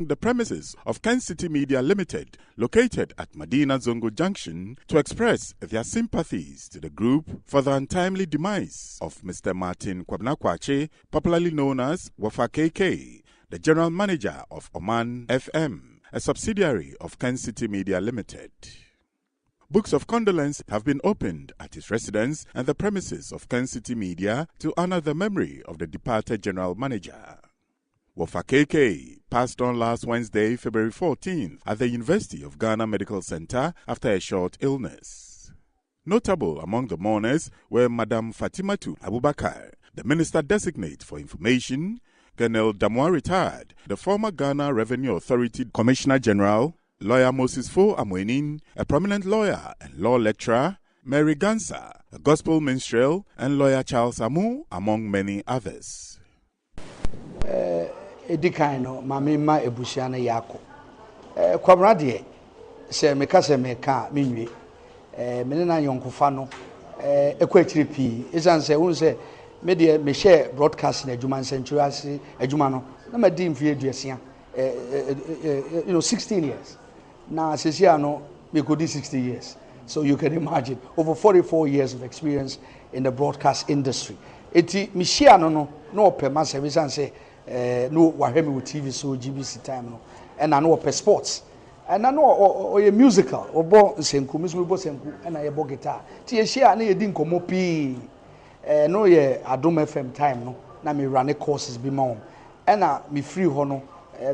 the premises of Kencity Media Limited, located at Madina Zongo Junction, to express their sympathies to the group for the untimely demise of Mr. Martin Kwabena-Kwakye, popularly known as Wafa KK, the general manager of Oman FM, a subsidiary of Kencity Media Limited. Books of condolence have been opened at his residence and the premises of Kencity Media to honor the memory of the departed general manager. Wafa KK passed on last Wednesday, February 14th, at the University of Ghana Medical Center after a short illness. Notable among the mourners were Madam Fatimatu Abubakar, the Minister-designate for Information, Colonel Damwa retired, the former Ghana Revenue Authority Commissioner General, Lawyer Moses Fo Amwenin, a prominent lawyer and law lecturer, Mary Gansa, a gospel minstrel, and lawyer Charles Amu, among many others. Edikaino mamima ebusiana yako. Kwabra de se meka minwi. Menena yonkofa no ekwatiri pi. Esan se won se me de me share broadcast na adwuma century ase adwuma no na ma di mfie aduasia. 16 years. Now, no, we could do 60 years. So you can imagine, over 44 years of experience in the broadcast industry. Eti Michia no per my service and say no wahemi with TV so GBC time no. And I know per sports. And I know or a musical or bo senku musical senku and I bo guitar. Ti share na yedin komo pi. No ye Adom FM time no. Na me run courses bi ma on. And me free ho no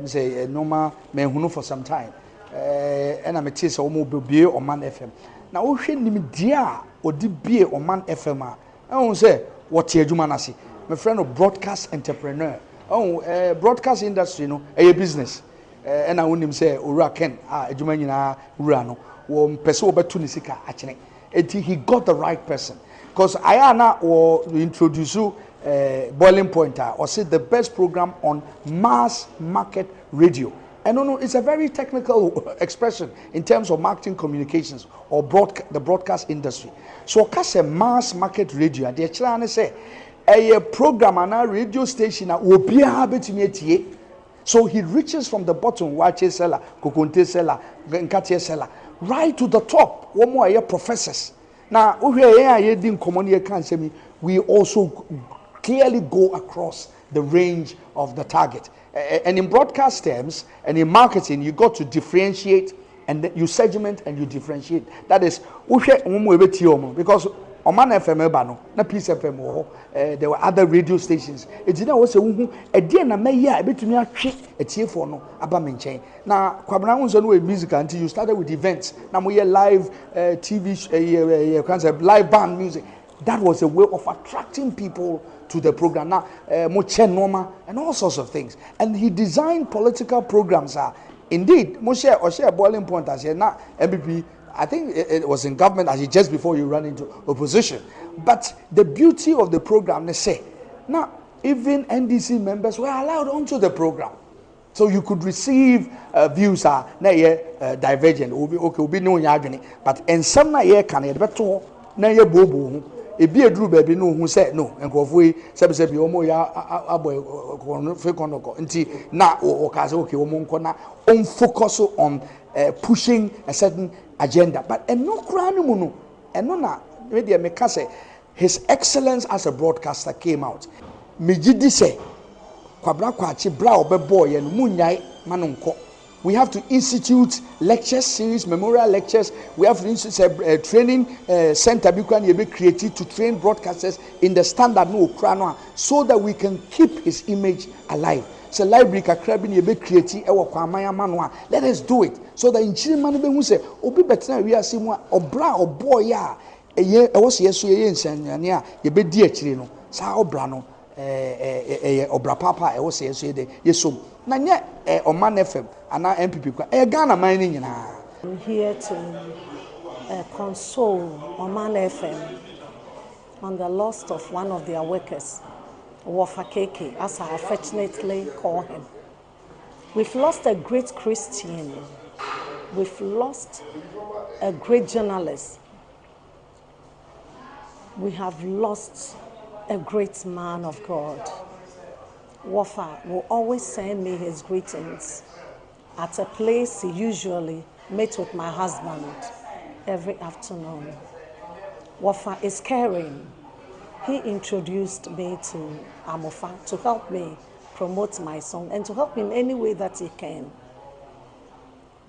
say normal me hunu for some time. And I'm a taste of mobile Oman FM. Now, we should name dear or DBA Oman FM. I won't say what you manasi. My friend, a broadcast entrepreneur. Oh, broadcast industry, no, a business. And I wouldn't him say, Ura Ken, a Jumanina Urano, or Peso Batunisika, actually. He got the right person. Because I or introduce you Boiling Pointer or say the best program on mass market radio. And no, it's a very technical expression in terms of marketing communications or the broadcast industry. So, because a mass market radio, they're trying to say a program and a radio station will be able to meet. So he reaches from the bottom, wache seller, kokonte seller, nkate seller, right to the top. One more professors. Now, we also clearly go across the range of the target. And in broadcast terms and in marketing, you got to differentiate and you segment and you differentiate. That is, because Oman FM, na Peace FM, there were other radio stations. It didn't also a dear na meya, a bit to me a trick a tear for no abamenchain. Now, Kwabena was no music until you started with events. Now we live TV concept, live band music. That was a way of attracting people to the program. Now, Moche Noma and all sorts of things. And he designed political programs. Indeed, Moshe or share boiling point as now MPP. I think it was in government as just before you run into opposition. But the beauty of the program, they say, now even NDC members were allowed onto the program. So you could receive views divergent. Okay, no yarding. But in some can na bobo. E be edru baby no hu say no enkofo yi sebesebi omo ya aboy fe konoko nti na o ka say okay omo nko na on focus on pushing a certain agenda, but no kranu mu no eno na me de me ka say his excellence as a broadcaster came out. Me gidi say Kwabena-Kwakye bra obebo ye no munyai manonko. We have to institute lecture series, memorial lectures. We have to institute a training center be created to train broadcasters in the standard no krano so that we can keep his image alive. So library kakrabin be created ewo kwamaya manwa. Let us do it so that in Chimani be say obi betina we are mo obra oboy ya eye ewo se yeso ye nsanyane a ye be di akire no sa obra no obra papa ewo se yeso ye de yesom na nye Oman FM and our MPP Ghana mining nyina. I'm here to console Oman FM on the loss of one of their workers, Wafa KK, as I affectionately call him. We've lost a great Christian. We've lost a great journalist. We have lost a great man of God. Wafa will always send me his greetings at a place he usually met with my husband every afternoon. Wafa is caring. He introduced me to Amofa to help me promote my song and to help in any way that he can.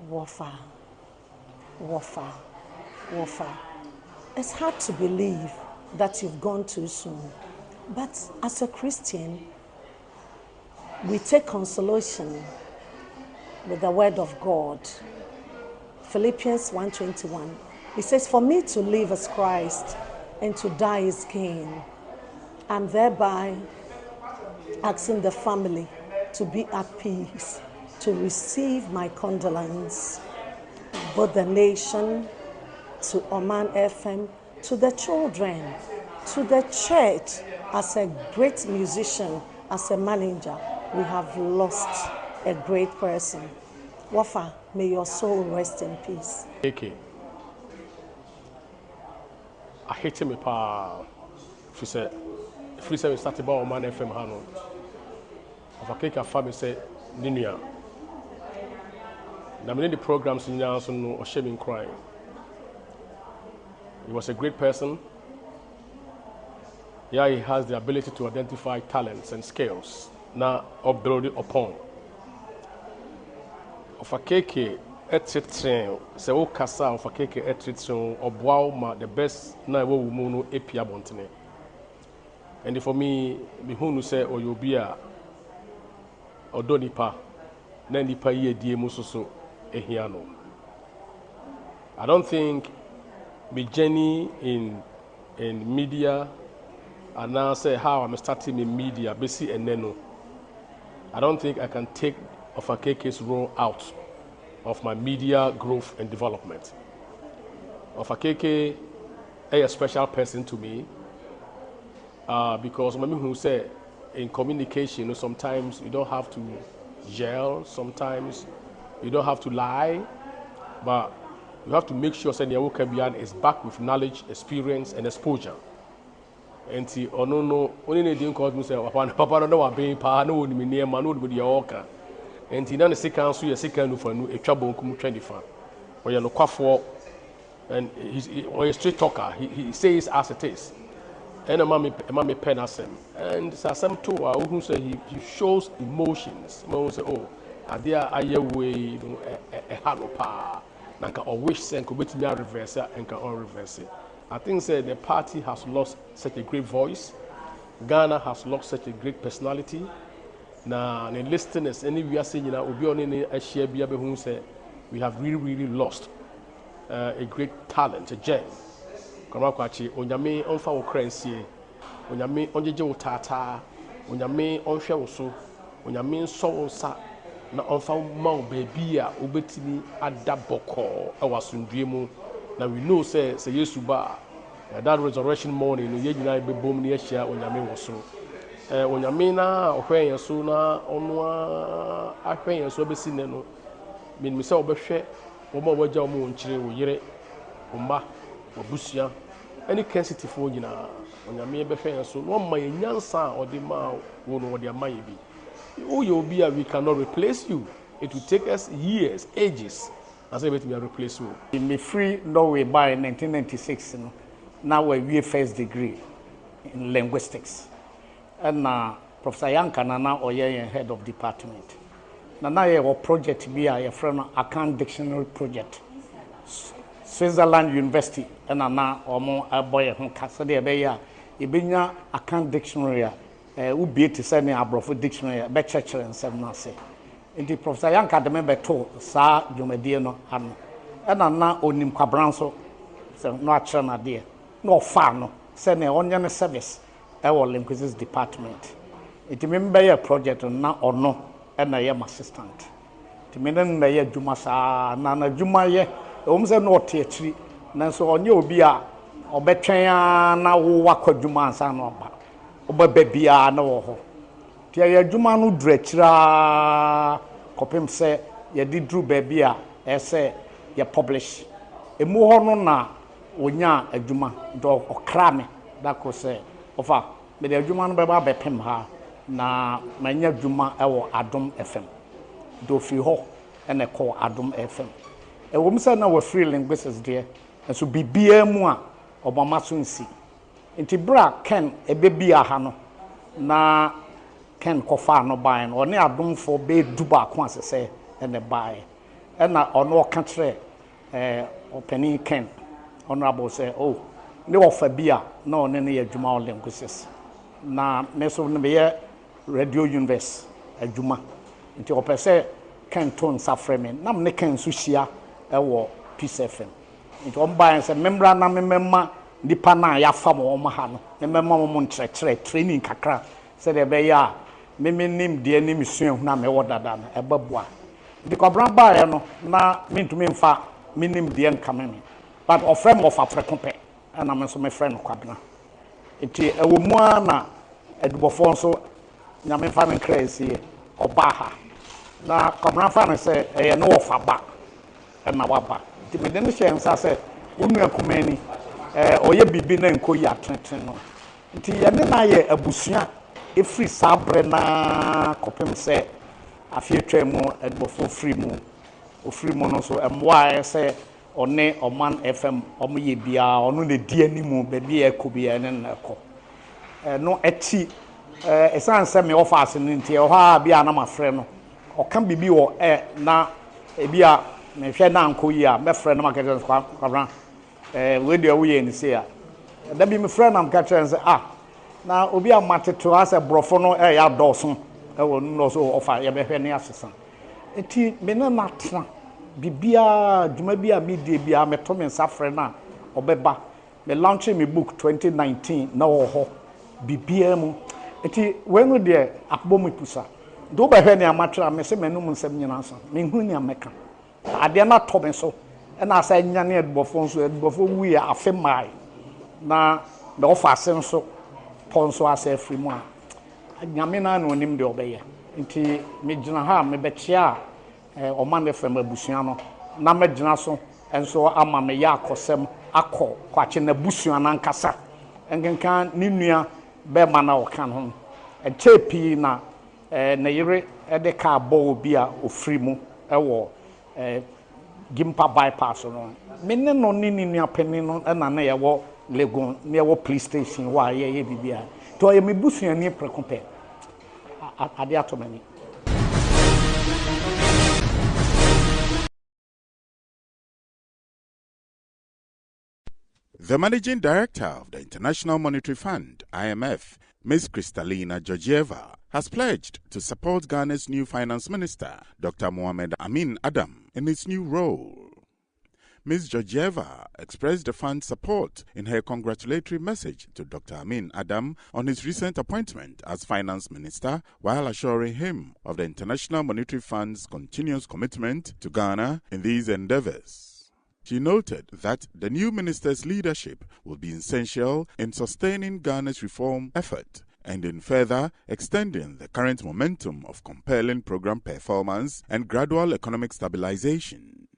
Wafa, Wafa, Wafa. It's hard to believe that you've gone too soon. But as a Christian, we take consolation with the word of God. Philippians 1:21. It says, "For me to live as Christ and to die is gain." I'm thereby asking the family to be at peace, to receive my condolence, both the nation, to Oman FM, to the children, to the church. As a great musician, as a manager, we have lost a great person. Wafa, may your soul rest in peace. KK. I hate him pa. If you say we started about Oman FM Hano. Wafa KK family say Ninia. Now many the programs in Yanson or shaming crying. He was a great person. Yeah, he has the ability to identify talents and skills. Now uploaded upon. Wafa KK etretrain se wo kasa Wafa KK etretrain obwa ma the best na wo mu no epia bontene. And for me hunu say oyobia odonipa na nipa ye die mu soso ehia no. I don't think my journey in media and now say how I'm starting in media basi eneno. I don't think I can take Wafa KK's role out of my media growth and development. Wafa KK is a special person to me because who say in communication, sometimes you don't have to yell, sometimes you don't have to lie, but you have to make sure that your vocabulary is backed with knowledge, experience, and exposure. And see, no, only didn't call me say, Papa, no, I'm being pa, no, me near man, no, with your worker. And in the second, so you're second for a trouble, come 25. Or you're no quaffo, and he's a straight talker. He says as it is. And a mommy pen as him. And some too, who say he shows emotions. Mom say, oh, are there a way, a halopa, Nanka or wish send could be to me a reverser and can all reverse it. I think the party has lost such a great voice. Ghana has lost such a great personality. Now, the listeners, any we are saying, we have really lost a great talent, a gem. Kamakwachi, onyame onfa wo kransie, onyame onjeje wo tata, onyame onhwe wo so, onyame nso wo nsa na onfa ma wo baby a obetimi adaboko awasundue mu. Now we know say Yesu ba that resurrection morning no ye nyina be bom na yehia onyame wo so. Onyame na ohwen yeso na ono ahwen yeso besi ne no. Min se obehwe wo ma wagya wo mo nkyire wo yire wo mba obusia any Kencity fo nyina onyame behwe yeso no ma yenyansa odima wo no ode amaye bi. Obi we cannot replace you. It will take us years, ages. I say, we are replace you. In me free Norway by 1996, now we first degree in linguistics. And Professor Yanka Nana Oye head of department. Nana a project be a friend account dictionary project. Switzerland University and Nana or more a boy who cast the beya. Ibinya account dictionary. Ubi to send a brofo dictionary, be church and seven say. In the Professor Yanka the member told Sa Jumediano and na onim kwabranso so no achana there no far no send a onion service our linguistics department. It member a project na or no and I am assistant. To me then na juma sa na juma ye say no teachri na so onye obi a obetwen na wo wakwa juma ansa no ba oba bia na wo ho tia ya juma no drechira kopem se ye di dru baby a ese ye publish emu ho no na onya adwuma do okra me da ko se ofa me de adwuma no beba bepem ha na manya adwuma e wo Adom FM do fi ho and a call Adum FM. A woman said now we're free linguists there, and so be BMA Obama Sunsi. Inti bra Ken a baby ahano na Ken kofa no buying or near Adum for be duba kwanse say and a buy. And na no country opening Ken honorable say, oh, no offer beer, no any Juma linguists. Na meso no be radio universe a Juma. Inti opese Ken tone suffering, nam ne Ken sushia ewo Peace FM. Inti omba say member na memma nipa na ya fam o ma ha no. Memma mo ntrechre training kakra. Say de be ya me nim de anim sua na me wodada na ebabua. Inti kobran ba ya no na mintumi mfa minim de nka me. But of friend of African and I'm so my friend Kwabna. Inti ewo mu na edubofo so nyame fa me crazy obaha. Na kobran fa ne say e no ofa ba. Na waba ti me den hye nsa se unu akumani oye bibi na nko ya tenten no nti ye ne na ye abusua e free sabre na kopem se afie twemu edbofo free mu o free mu no so emwa se one Oman FM omoye bia ono ne di animu be bia ekobia ne na ko no eti esanse me offer ase nti e ho a bia na mafre no o kan bibi wo na ebia me hwe na anko yi a me frɛ no market kwabran we dey we ni say a da bi me frɛ na am ka kyerɛ say na obi a mateto as a brofo no ya dɔso wo no so offer ye be hwɛ ne asesa enti me na natena bibia dwuma bi a me die bia me to me nsa frɛ na obeba me launch me book 2019 na wo ho bibia mu enti we no de akbo me pusa do be hwɛ ne amatra me se me no mu nsɛm nyina so me hu ne ameka ade na tobe so na asa nya ne edbofo so edbofo wi afe mai na the offer so ponso asa free mu a nyame na no nim de obeye nti me gina ha me betia Oman FM abusua no na me gina so enso ama me ya akosem akọ kwache na busua na nkasa enkenkan ni nua be ma na okan ho echepi na na yire de ka bo obi a ofri mu ewo Gimpa bypass no menne no ni nua pani no na na yewo Legon na yewo police station wa ye bibia to ye mebusuani prekompe ade atomani. The Managing Director of the International Monetary Fund, IMF, Ms. Kristalina Georgieva, has pledged to support Ghana's new Finance Minister, Dr. Mohamed Amin Adam, in his new role. Ms. Georgieva expressed the fund's support in her congratulatory message to Dr. Amin Adam on his recent appointment as Finance Minister, while assuring him of the International Monetary Fund's continuous commitment to Ghana in these endeavors. She noted that the new minister's leadership will be essential in sustaining Ghana's reform effort and in further extending the current momentum of compelling program performance and gradual economic stabilization.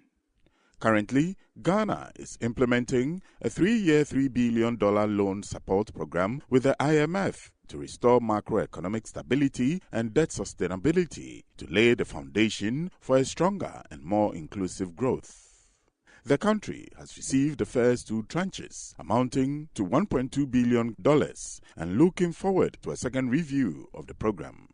Currently, Ghana is implementing a 3-year $3 billion loan support program with the IMF to restore macroeconomic stability and debt sustainability to lay the foundation for a stronger and more inclusive growth. The country has received the first 2 tranches, amounting to $1.2 billion, and looking forward to a second review of the program.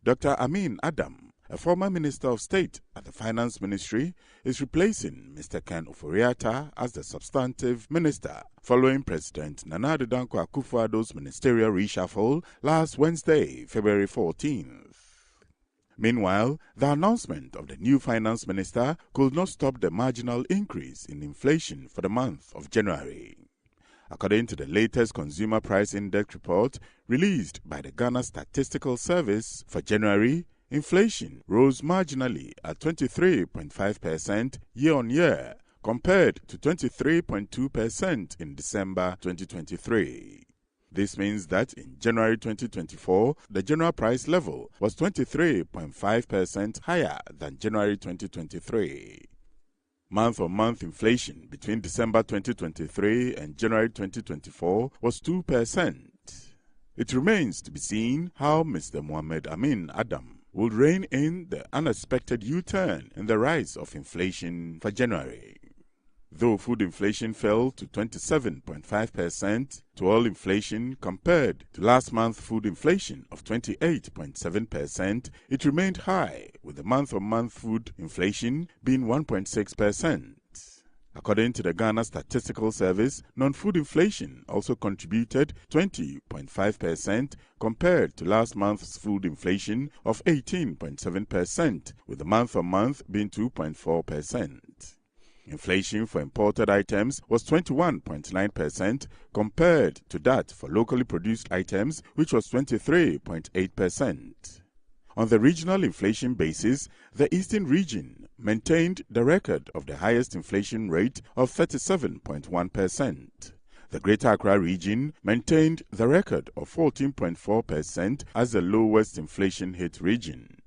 Dr. Amin Adam, a former Minister of State at the Finance Ministry, is replacing Mr. Ken Ofori-Atta as the substantive minister, following President Nana Addo Dankwa Akufo-Addo's ministerial reshuffle last Wednesday, February 14th. Meanwhile, the announcement of the new finance minister could not stop the marginal increase in inflation for the month of January. According to the latest Consumer Price Index report released by the Ghana Statistical Service for January, inflation rose marginally at 23.5% year-on-year, compared to 23.2% in December 2023. This means that in January 2024, the general price level was 23.5% higher than January 2023. Month-on-month inflation between December 2023 and January 2024 was 2%. It remains to be seen how Mr. Mohamed Amin Adam will rein in the unexpected U-turn in the rise of inflation for January. Though food inflation fell to 27.5% to all inflation compared to last month's food inflation of 28.7%, it remained high, with the month-on-month food inflation being 1.6%. According to the Ghana Statistical Service, non-food inflation also contributed 20.5% compared to last month's food inflation of 18.7%, with the month-on-month being 2.4%. Inflation for imported items was 21.9% compared to that for locally produced items, which was 23.8%. On the regional inflation basis, the Eastern region maintained the record of the highest inflation rate of 37.1%. The Greater Accra region maintained the record of 14.4% as the lowest inflation hit region.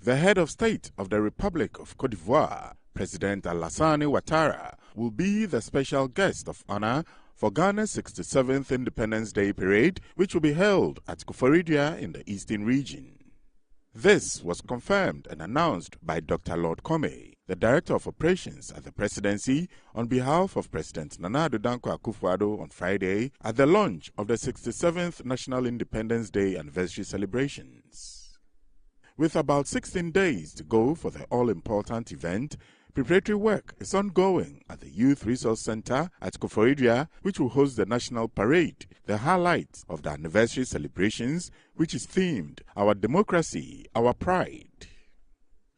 The head of state of the Republic of Cote d'Ivoire, President Alassane Ouattara, will be the special guest of honor for Ghana's 67th Independence Day Parade, which will be held at akufo-addo in the Eastern region. This was confirmed and announced by Dr. Lord Comey, the Director of Operations at the Presidency, on behalf of President Nana Addo Dankwa Akufo-Addo on Friday at the launch of the 67th National Independence Day Anniversary celebrations. With about 16 days to go for the all-important event, preparatory work is ongoing at the Youth Resource Center at akufo-addo, which will host the National Parade, the highlight of the anniversary celebrations, which is themed Our Democracy, Our Pride.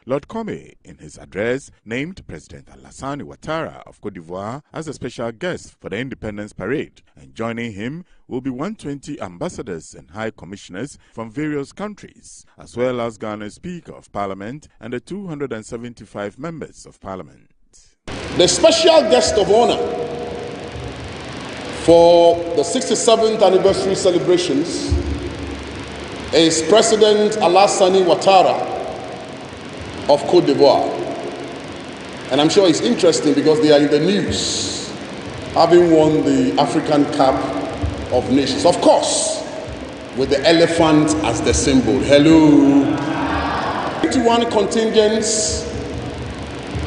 Lord Comey, in his address, named President Alassane Ouattara of Cote d'Ivoire as a special guest for the Independence Parade, and joining him will be 120 ambassadors and high commissioners from various countries, as well as Ghana's Speaker of Parliament and the 275 members of Parliament. The special guest of honor for the 67th anniversary celebrations is President Alassane Ouattara of Cote d'Ivoire. And I'm sure it's interesting because they are in the news, having won the African Cup of Nations. Of course, with the elephant as the symbol. Hello. 21 contingents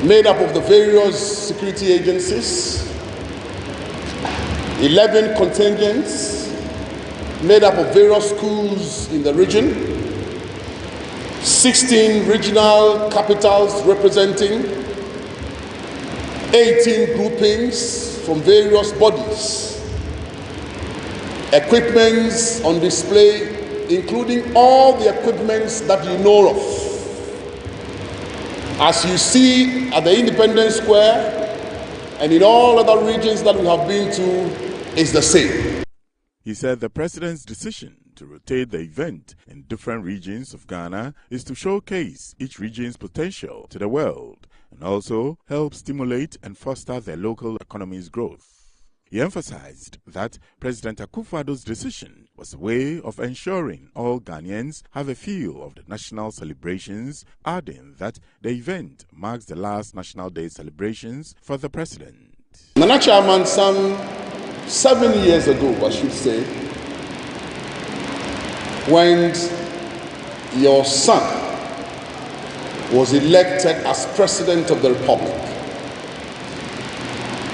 made up of the various security agencies, 11 contingents made up of various schools in the region, 16 regional capitals representing 18 groupings from various bodies, equipments on display, including all the equipments that you know of. As you see at the Independence Square and in all other regions that we have been to, is the same. He said the president's decision to rotate the event in different regions of Ghana is to showcase each region's potential to the world and also help stimulate and foster their local economy's growth. He emphasized that President Akufo-Addo's decision was a way of ensuring all Ghanaians have a feel of the national celebrations, adding that the event marks the last National Day celebrations for the president. Nana Chairman, some 7 years ago, I should say, when your son was elected as President of the Republic,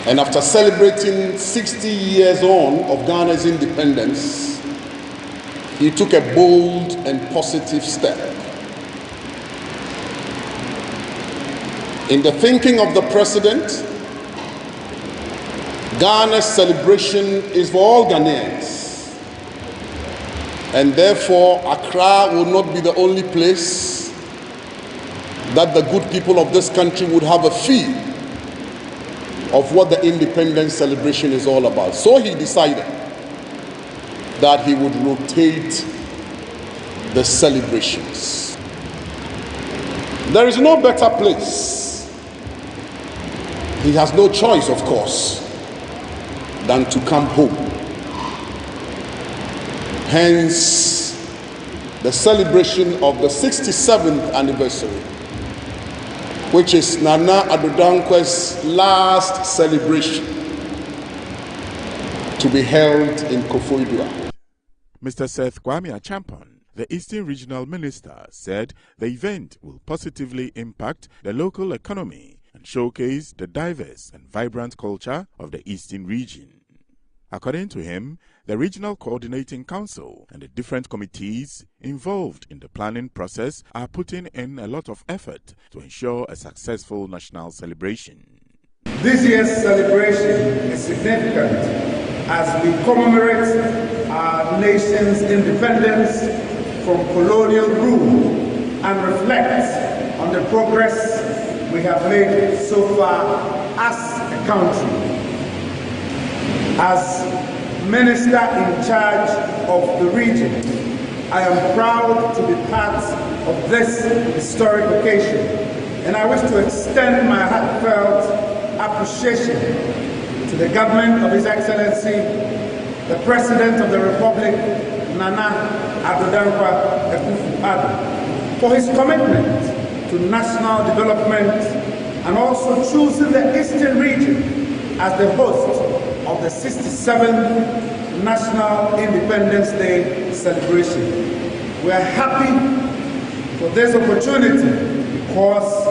and after celebrating 60 years on of Ghana's independence, he took a bold and positive step. In the thinking of the President, Ghana's celebration is for all Ghanaians, and therefore Accra will not be the only place that the good people of this country would have a feel of what the independence celebration is all about. So he decided that he would rotate the celebrations. There is no better place. He has no choice, of course, than to come home. Hence, the celebration of the 67th anniversary, which is Nana Addo Dankwa's last celebration to be held in Akufo-addo. Mr. Seth Kwame Agyapong, the Eastern Regional Minister, said the event will positively impact the local economy and showcase the diverse and vibrant culture of the Eastern region. According to him, the Regional Coordinating Council and the different committees involved in the planning process are putting in a lot of effort to ensure a successful national celebration. This year's celebration is significant as we commemorate our nation's independence from colonial rule and reflect on the progress we have made so far as a country. As Minister in charge of the region, I am proud to be part of this historic occasion, and I wish to extend my heartfelt appreciation to the government of His Excellency, the President of the Republic, Nana akufo-addo, for his commitment to national development and also choosing the Eastern region as the host of the 67th National Independence Day celebration. We are happy for this opportunity because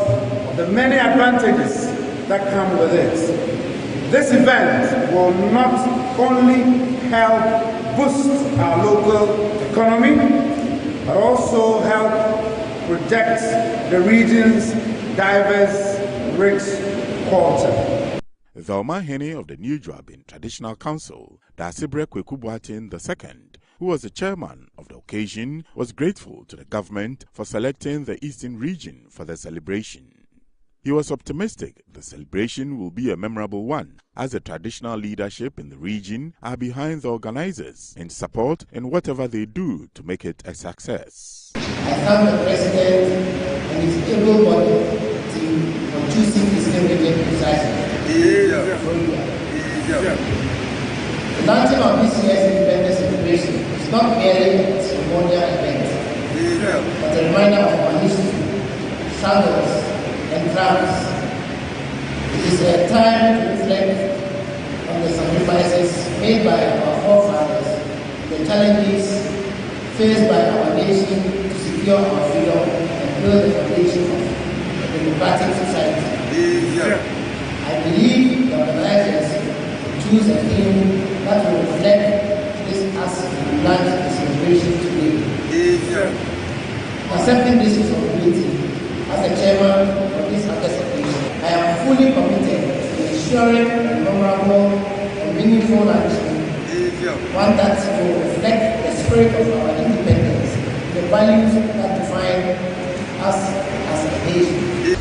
of the many advantages that come with it. This event will not only help boost our local economy, but also help protect the region's diverse, rich culture. The Omahene of the New Joabin Traditional Council, Dasibre Kwekubuatin II, who was the chairman of the occasion, was grateful to the government for selecting the Eastern region for the celebration. He was optimistic the celebration will be a memorable one, as the traditional leadership in the region are behind the organizers in support in whatever they do to make it a success. I thank the President and his able body team for choosing Eastern region precisely. The launching of this year's independence celebration is not merely a ceremonial event, but a reminder of our history, struggles, and triumphs. It is a time to reflect on the sacrifices made by our forefathers, the challenges faced by our nation to secure our freedom and build the foundation of a democratic society. I believe the organizers choose a theme that will reflect this as we launch the celebration today. Accepting this responsibility as the chairman of this occasion, I am fully committed to ensuring a memorable and meaningful luncheon, one that will reflect the spirit of our independence, the values that define us as a nation.